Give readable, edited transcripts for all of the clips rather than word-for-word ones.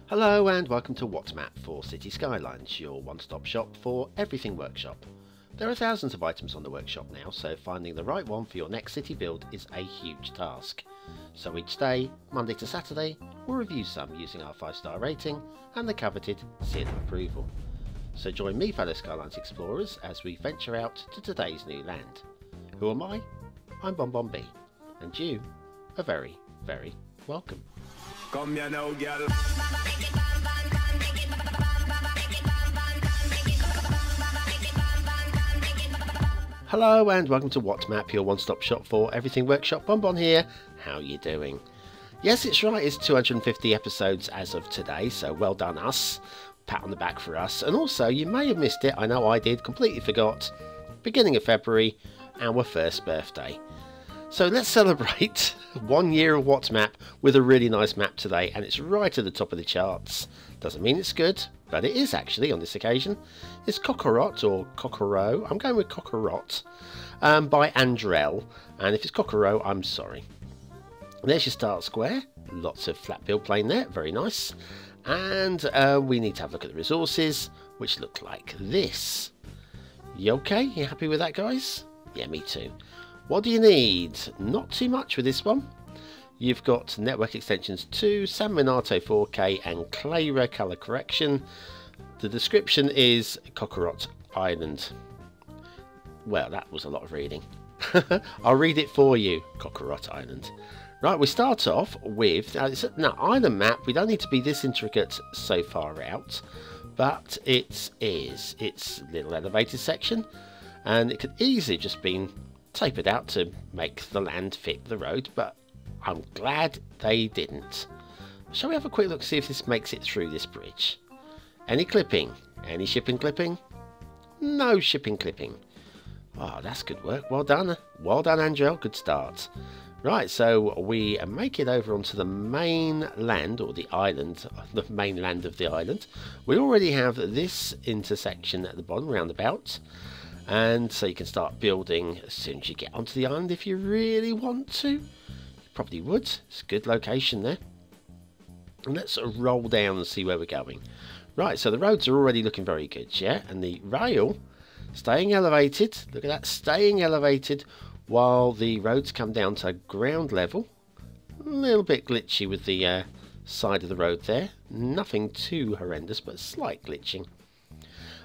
Hello and welcome to What's Map for Cities Skylines, your one-stop shop for everything workshop. There are thousands of items on the workshop now, so finding the right one for your next city build is a huge task. So each day, Monday to Saturday, we'll review some using our 5-star rating and the coveted seal of approval. So join me, fellow Skylines explorers, as we venture out to today's new land. Who am I? I'm BonBonB, and you are very, very welcome. Come here now, girl. Hello and welcome to What's Map, your one-stop shop for everything workshop. BonBon here. How you doing? Yes, it's right, it's 250 episodes as of today, so well done us. Pat on the back for us. And also, you may have missed it, I know I did, completely forgot. Beginning of February, our first birthday. So let's celebrate 1 year of What's Map with a really nice map today, and it's right at the top of the charts. Doesn't mean it's good, but it is actually on this occasion. It's Cocorot, or Cocorot, I'm going with Cocorot, by Andrell, and if it's Cocorot, I'm sorry. There's your start square, lots of flat build plane there, very nice. And we need to have a look at the resources, which look like this. You okay? You happy with that, guys? Yeah, me too. What do you need? Not too much with this one. You've got network extensions 2, San Miniato 4K and Clara color correction. The description is Cocorot Island. Well, that was a lot of reading. I'll read it for you. Cocorot Island. Right, we start off with now island map. We don't need to be this intricate so far out, but it is. It's a little elevated section, and it could easily just been tapered out to make the land fit the road, but I'm glad they didn't. Shall we have a quick look, see if this makes it through this bridge? Any clipping? Any shipping clipping? No shipping clipping. Oh, that's good work. Well done. Well done, Andrell. Good start. Right, so we make it over onto the main land, or the island, the mainland of the island. We already have this intersection at the bottom, roundabout. And so you can start building as soon as you get onto the island if you really want to. You probably would. It's a good location there. And let's sort of roll down and see where we're going. Right, so the roads are already looking very good, yeah? And the rail staying elevated. Look at that, staying elevated while the roads come down to ground level. A little bit glitchy with the side of the road there. Nothing too horrendous, but slight glitching.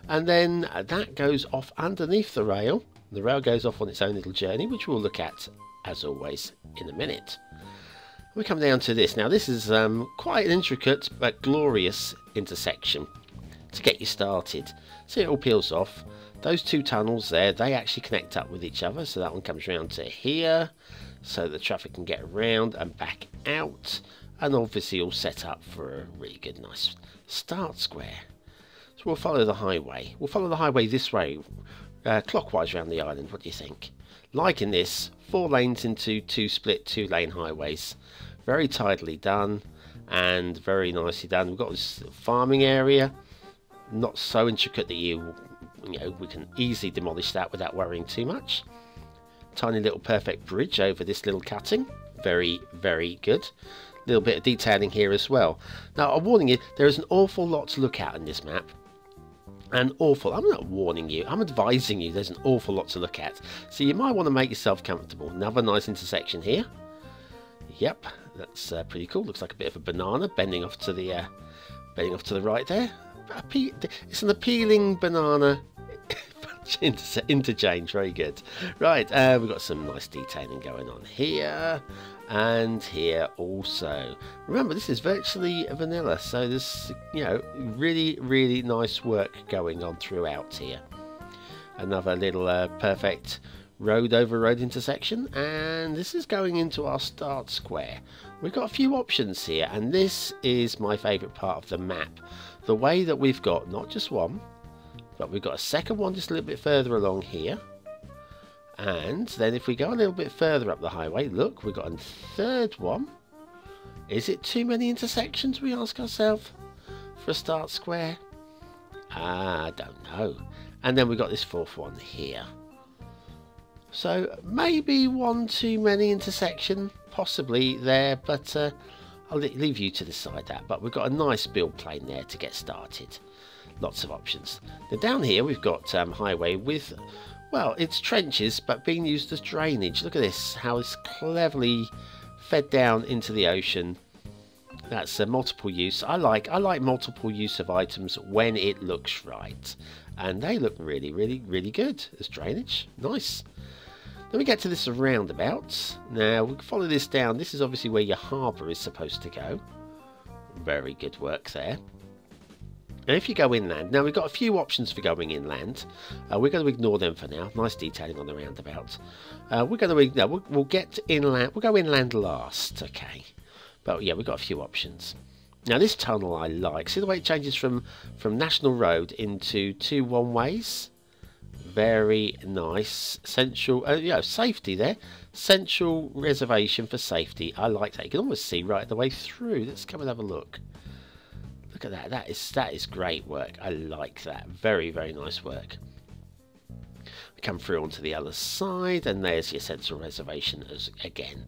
And then that goes off underneath the rail. The rail goes off on its own little journey, which we'll look at, as always, in a minute. We come down to this. Now, this is quite an intricate but glorious intersection to get you started. See, it all peels off. Those two tunnels there, they actually connect up with each other. So that one comes round to here, so the traffic can get around and back out. And obviously all set up for a really good, nice start square. So we'll follow the highway. We'll follow the highway this way, clockwise around the island. What do you think? Like in this, 4 lanes into 2 split 2-lane highways. Very tidily done and very nicely done. We've got this farming area, not so intricate that you know, we can easily demolish that without worrying too much. Tiny little perfect bridge over this little cutting. Very, very good. Little bit of detailing here as well. Now, I'm warning you, there is an awful lot to look at in this map. I'm not warning you, I'm advising you there's an awful lot to look at. So you might want to make yourself comfortable. Another nice intersection here. Yep, that's pretty cool. Looks like a bit of a banana bending off to the right there. It's an appealing banana interchange. Very good. Right, we've got some nice detailing going on here and here also. Remember, this is virtually vanilla, so there's, you know, really nice work going on throughout here. Another little perfect road over road intersection, and this is going into our start square. We've got a few options here, and this is my favourite part of the map. The way that we've got not just one, but we've got a second one just a little bit further along here. And then if we go a little bit further up the highway, look, we've got a third one. Is it too many intersections, we ask ourselves, for a start square? I don't know. And then we've got this fourth one here. So maybe one too many intersection, possibly there, but I'll leave you to decide that, but we've got a nice build plane there to get started. Lots of options. Then down here we've got highway with, well, it's trenches but being used as drainage. Look at this, how it's cleverly fed down into the ocean. That's a multiple use. I like multiple use of items when it looks right, and they look really good as drainage. Nice. Then we get to this roundabout. Now we can follow this down. This is obviously where your harbour is supposed to go. Very good work there. And if you go inland, now we've got a few options for going inland. We're going to ignore them for now. Nice detailing on the roundabout. We're going to we'll get inland. We'll go inland last, okay? But yeah, we've got a few options. Now this tunnel I like. See the way it changes from National Road into two one-ways. Very nice. Central, safety there. Central reservation for safety. I like that. You can almost see right the way through. Let's come and have a look. Look at that. That is great work. I like that. Very nice work. We come through onto the other side, and there's your central reservation again.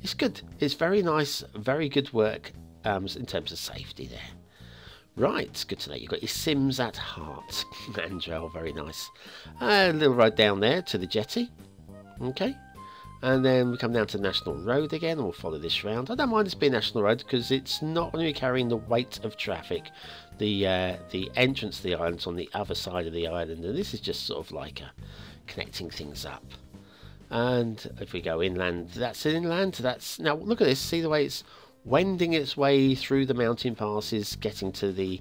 It's good. It's very nice. Very good work in terms of safety there. Right, good to know. You've got your Sims at heart. Andrell, very nice. A little road down there to the jetty. Okay. And then we come down to National Road again, and we'll follow this round. I don't mind this being National Road because it's not going to be carrying the weight of traffic. The entrance to the island's on the other side of the island, and this is just sort of like connecting things up. And if we go inland, that's inland. That's now look at this. See the way it's wending its way through the mountain passes, getting to the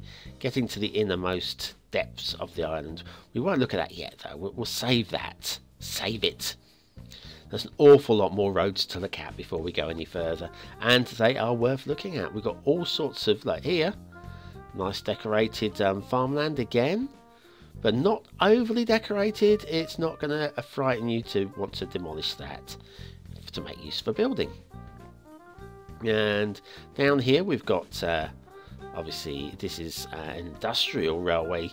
innermost depths of the island. We won't look at that yet, though. We'll save that. Save it. There's an awful lot more roads to look at before we go any further, and they are worth looking at. We've got all sorts of, like here, nice decorated farmland again, but not overly decorated. It's not going to frighten you to want to demolish that to make use for building. And down here we've got, obviously this is an industrial railway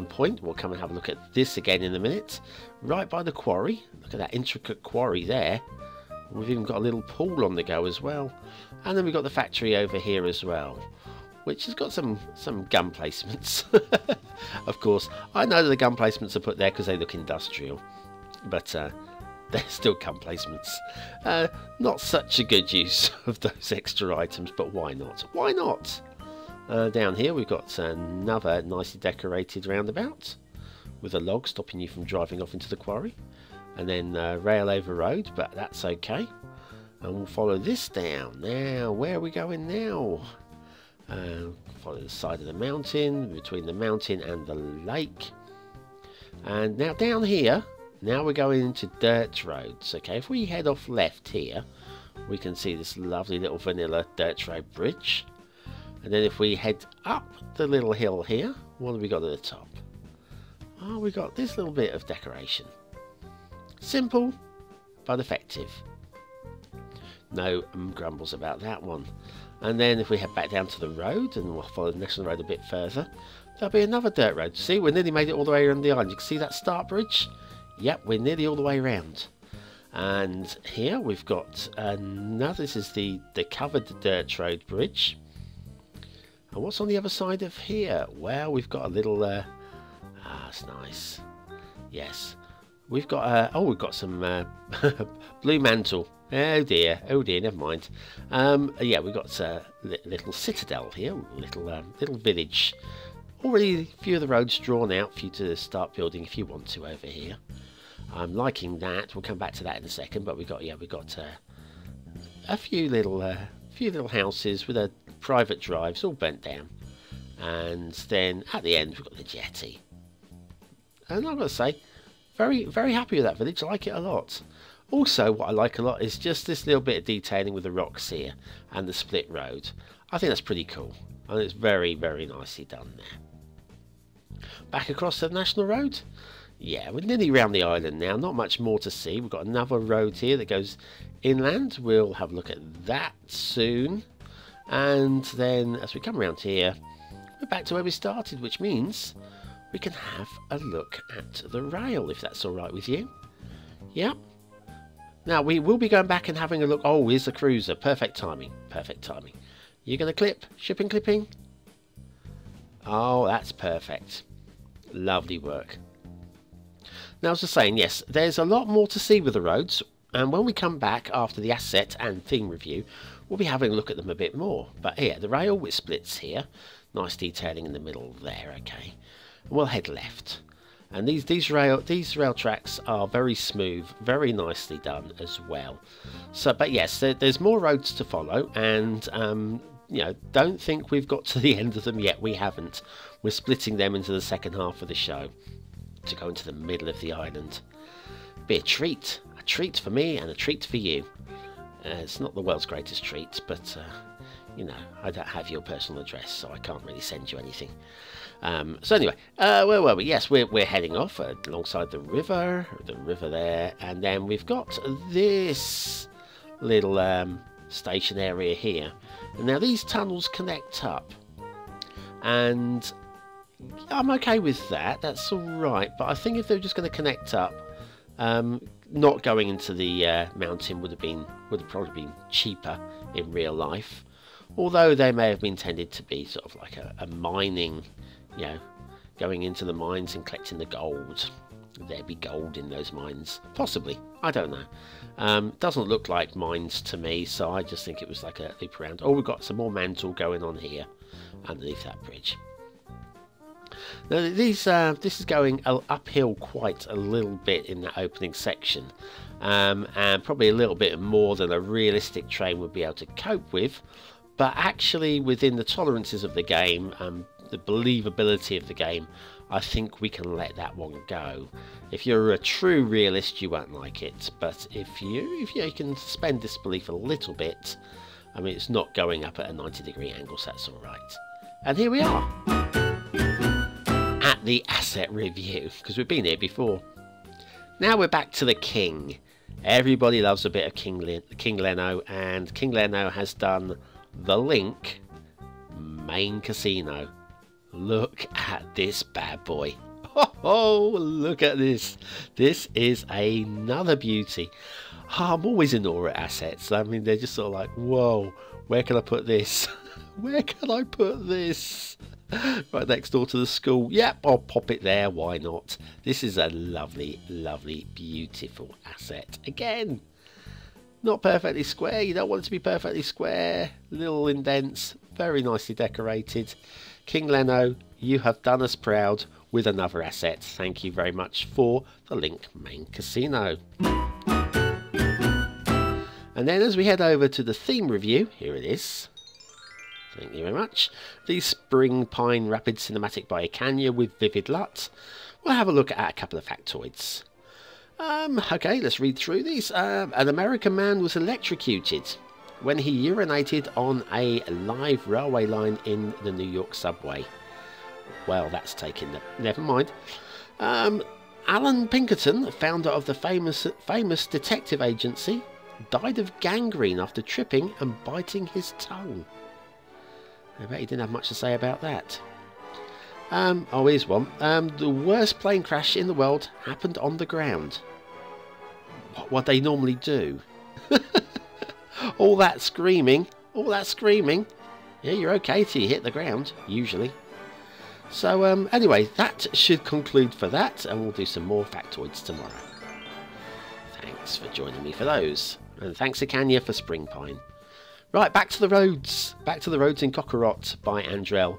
point. We'll come and have a look at this again in a minute. Right by the quarry. Look at that intricate quarry there. We've even got a little pool on the go as well. And then we've got the factory over here as well, which has got some gun placements. Of course, I know that the gun placements are put there because they look industrial, but they're still gun placements. Not such a good use of those extra items, but why not? Why not? Down here we've got another nicely decorated roundabout with a log stopping you from driving off into the quarry, and then rail over road, but that's okay. And we'll follow this down. Now, where are we going now? Follow the side of the mountain, between the mountain and the lake. And now down here, now we're going into dirt roads. Okay, if we head off left here, we can see this lovely little vanilla dirt road bridge. And then if we head up the little hill here, what have we got at the top? Oh, we got this little bit of decoration. Simple, but effective. No grumbles about that one. And then if we head back down to the road, and we'll follow the National Road a bit further, there'll be another dirt road. See, we nearly made it all the way around the island. You can see that start bridge? Yep, we're nearly all the way around. And here we've got another, this is the covered dirt road bridge. And what's on the other side of here? Well, we've got a little, that's nice. Yes. We've got, we've got some blue mantle. Oh dear, never mind. Yeah, we've got a little citadel here, little village. Already a few of the roads drawn out for you to start building if you want to over here. I'm liking that. We'll come back to that in a second. But we've got a few little houses with a private drives all burnt down, and then at the end we've got the jetty. And I've got to say, very happy with that village. I like it a lot. Also, what I like a lot is just this little bit of detailing with the rocks here and the split road. I think that's pretty cool, and it's very nicely done there. Back across the National Road. Yeah, we're nearly around the island now. Not much more to see. We've got another road here that goes inland. We'll have a look at that soon. And then as we come around here, we're back to where we started, which means we can have a look at the rail, if that's all right with you. Yeah. Now, we will be going back and having a look. Oh, here's the cruiser. Perfect timing. Perfect timing. You going to clip? Shipping clipping? Oh, that's perfect. Lovely work. Now, as I was saying, yes, there's a lot more to see with the roads, and when we come back after the asset and theme review, we'll be having a look at them a bit more. But here, the rail with splits here, nice detailing in the middle there, okay. And we'll head left. And these rail tracks are very smooth, very nicely done as well. So, but yes, there's more roads to follow, and you know, don't think we've got to the end of them yet. We haven't. We're splitting them into the second half of the show to go into the middle of the island. Be a treat for me and a treat for you. It's not the world's greatest treat, but you know, I don't have your personal address, so I can't really send you anything. So anyway, where were we? Yes, we're heading off alongside the river there, and then we've got this little station area here. And now these tunnels connect up, and I'm okay with that. That's all right. But I think if they're just going to connect up, not going into the mountain would have probably been cheaper in real life. Although they may have been intended to be sort of like a mining, you know, going into the mines and collecting the gold. There'd be gold in those mines, possibly. I don't know. Doesn't look like mines to me, so I just think it was like a loop around. Oh, we've got some more mantle going on here underneath that bridge. Now this is going uphill quite a little bit in that opening section, and probably a little bit more than a realistic train would be able to cope with. But actually, within the tolerances of the game, the believability of the game, I think we can let that one go. If you're a true realist, you won't like it. But if you can suspend disbelief a little bit, I mean, it's not going up at a 90-degree angle, so that's all right. And here we are at the asset review, because we've been here before. Now we're back to the King. Everybody loves a bit of KingLeno, and KingLeno has done the LINQ main casino. Look at this bad boy. Oh, look at this. This is another beauty. Oh, I'm always in awe at assets. I mean, they're just sort of like, whoa, where can I put this? Where can I put this? Right next door to the school. Yep, I'll pop it there. Why not? This is a lovely, lovely, beautiful asset. Again, not perfectly square. You don't want it to be perfectly square. Little indents. Very nicely decorated. KingLeno, you have done us proud with another asset. Thank you very much for the LINQ main casino. And then as we head over to the theme review, here it is. Thank you very much. The Springpine Rapid Cinematic by Ecania with Vivid LUT. We'll have a look at a couple of factoids. Okay, let's read through these. An American man was electrocuted when he urinated on a live railway line in the New York subway. Well, that's taken. Never mind. Alan Pinkerton, founder of the famous detective agency, died of gangrene after tripping and biting his tongue. I bet he didn't have much to say about that. Oh, here's one. The worst plane crash in the world happened on the ground. What they normally do. All that screaming. Yeah, you're okay till you hit the ground, usually. So, anyway, that should conclude for that, and we'll do some more factoids tomorrow. Thanks for joining me for those. And thanks, Ecania, for Springpine. Right, back to the roads. Back to the roads in Cocorot by Andrell.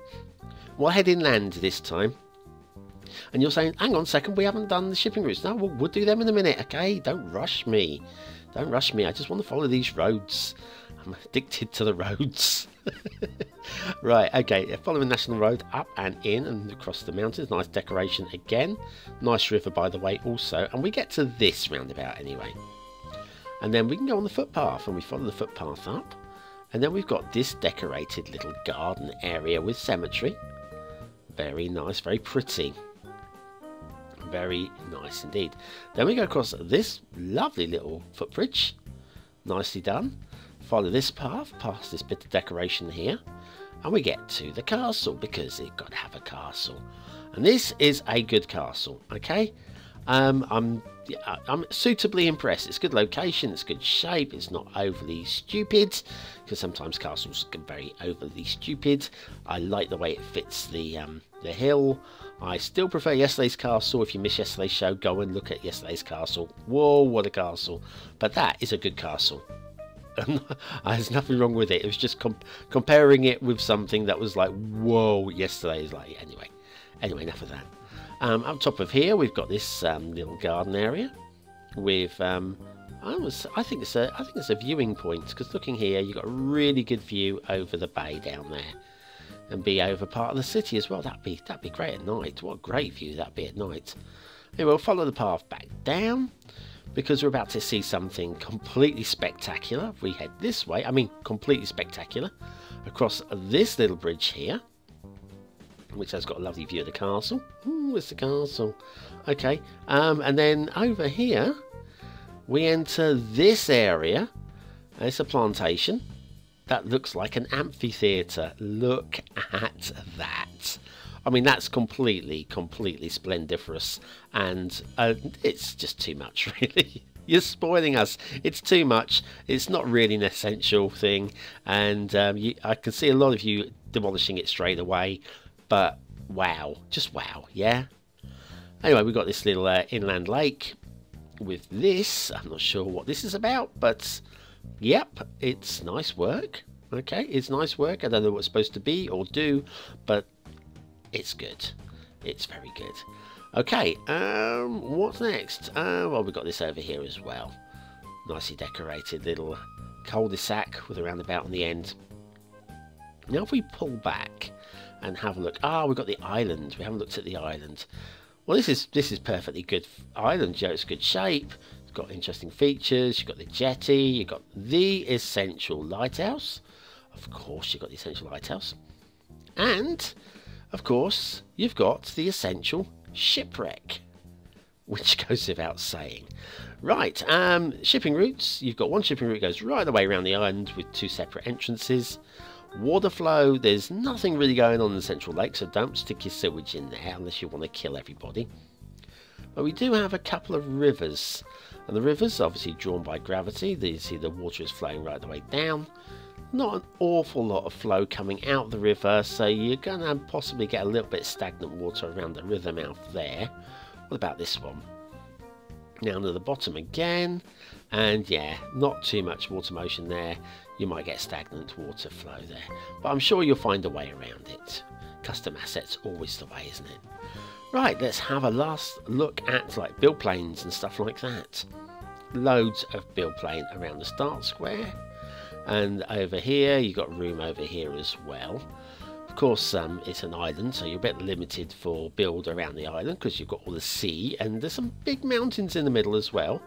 We'll head inland this time. And you're saying, hang on a second, we haven't done the shipping routes. No, we'll do them in a minute, okay? Don't rush me. Don't rush me. I just want to follow these roads. I'm addicted to the roads. Right, okay. Following National Road up and in and across the mountains. Nice decoration again. Nice river, by the way, also. And we get to this roundabout anyway. And then we can go on the footpath, and we follow the footpath up. And then we've got this decorated little garden area with cemetery. Very nice, very pretty. Very nice indeed. Then we go across this lovely little footbridge. Nicely done. Follow this path, past this bit of decoration here. And we get to the castle, because it's got to have a castle. And this is a good castle, okay? I'm suitably impressed. It's good location, it's good shape, it's not overly stupid, because sometimes castles get very overly stupid. I like the way it fits the hill. I still prefer yesterday's castle. If you missed yesterday's show, go and look at yesterday's castle. Whoa, what a castle. But that is a good castle. There's nothing wrong with it. It was just comparing it with something that was like, whoa, yesterday is like, anyway, enough of that. Up top of here, we've got this little garden area with, I think it's a viewing point, because looking here, you've got a really good view over the bay down there, and be over part of the city as well. That'd be great at night. What a great view that'd be at night. Anyway, we'll follow the path back down, because we're about to see something completely spectacular. If we head this way, I mean completely spectacular, across this little bridge here, which has got a lovely view of the castle. Ooh, it's the castle. Okay, and then over here, we enter this area. It's a plantation that looks like an amphitheatre. Look at that. I mean, that's completely splendiferous, and it's just too much, really. You're spoiling us. It's too much. It's not really an essential thing, and I can see a lot of you demolishing it straight away. But wow, just wow, yeah. Anyway, we've got this little inland lake with this. I'm not sure what this is about, but yep, it's nice work. Okay, it's nice work. I don't know what it's supposed to be or do, but it's good. It's very good. Okay, what's next? Well, we've got this over here as well. Nicely decorated little cul-de-sac with a roundabout on the end. Now if we pull back and have a look. We've got the island. We haven't looked at the island. Well, this is perfectly good island. You know, it's good shape. It's got interesting features. You've got the jetty. You've got the essential lighthouse. Of course, you've got the essential lighthouse. And, of course, you've got the essential shipwreck, which goes without saying. Right, shipping routes. You've got one shipping route goes right the way around the island with two separate entrances. Water flow, there's nothing really going on in the central lake, so don't stick your sewage in there unless you want to kill everybody. But we do have a couple of rivers, and the rivers are obviously drawn by gravity. You see the water is flowing right the way down. Not an awful lot of flow coming out of the river, so you're going to possibly get a little bit of stagnant water around the river mouth there. What about this one? Down to the bottom again, and yeah, not too much water motion there. You might get stagnant water flow there, but I'm sure you'll find a way around it. Custom assets always the way, isn't it? Right, let's have a last look at like build planes and stuff like that. Loads of build plane around the start square, and over here you've got room over here as well. Of course, it's an island, so you're a bit limited for build around the island because you've got all the sea, and there's some big mountains in the middle as well.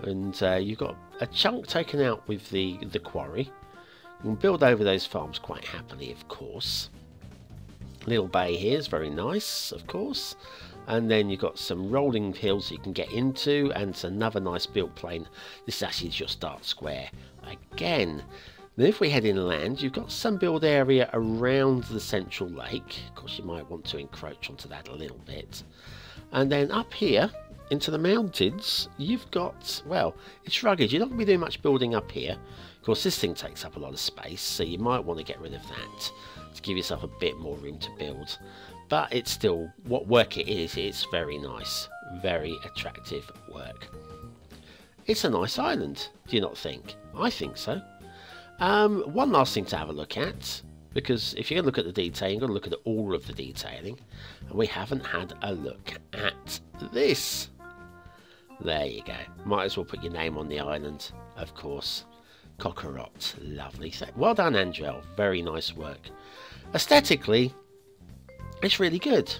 And you've got a chunk taken out with the quarry. You can build over those farms quite happily, of course. Little bay here is very nice, of course. And then you've got some rolling hills you can get into, and it's another nice build plane. This actually is your start square again. Then if we head inland, you've got some build area around the central lake. Of course, you might want to encroach onto that a little bit. And then up here, into the mountains, you've got, well, it's rugged. You're not going to be doing much building up here. Of course, this thing takes up a lot of space, so you might want to get rid of that to give yourself a bit more room to build. But it's still, what work it is, it's very nice. Very attractive work. It's a nice island, do you not think? I think so. One last thing to have a look at, because if you're going to look at the detailing, you've got to look at all of the detailing, and we haven't had a look at this. There you go. Might as well put your name on the island, of course. Cocorot. Lovely. Well done, Andrell. Very nice work. Aesthetically, it's really good.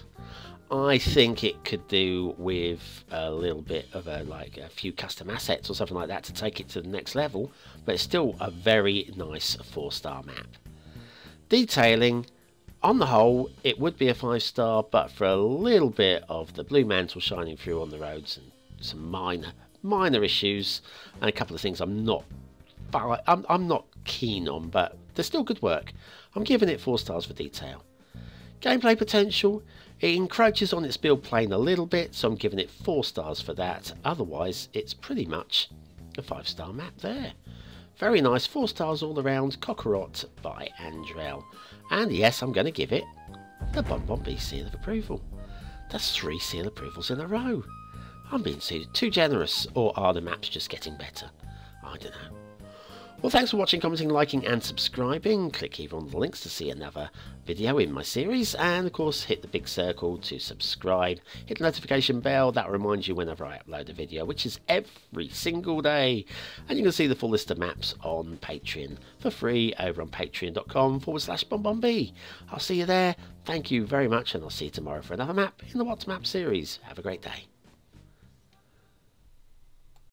I think it could do with a little bit of a few custom assets or something like that to take it to the next level, but it's still a very nice 4-star map. Detailing, on the whole, it would be a 5-star, but for a little bit of the blue mantle shining through on the roads and some minor issues and a couple of things I'm not keen on, but they're still good work. I'm giving it 4 stars for detail. Gameplay potential, It encroaches on its build plane a little bit, so I'm giving it 4 stars for that. Otherwise, it's pretty much a 5-star map there. Very nice, 4 stars all around. Cocorot by Andrell. And yes, I'm going to give it the BonBonB seal of approval. That's 3 seal approvals in a row. I'm being too generous, or are the maps just getting better? I don't know. Well, thanks for watching, commenting, liking and subscribing. Click either on the links to see another video in my series, and of course hit the big circle to subscribe. Hit the notification bell, that reminds you whenever I upload a video, which is every single day. And you can see the full list of maps on Patreon for free over on patreon.com/BonBonB. I'll see you there. Thank you very much, and I'll see you tomorrow for another map in the What's Map series. Have a great day.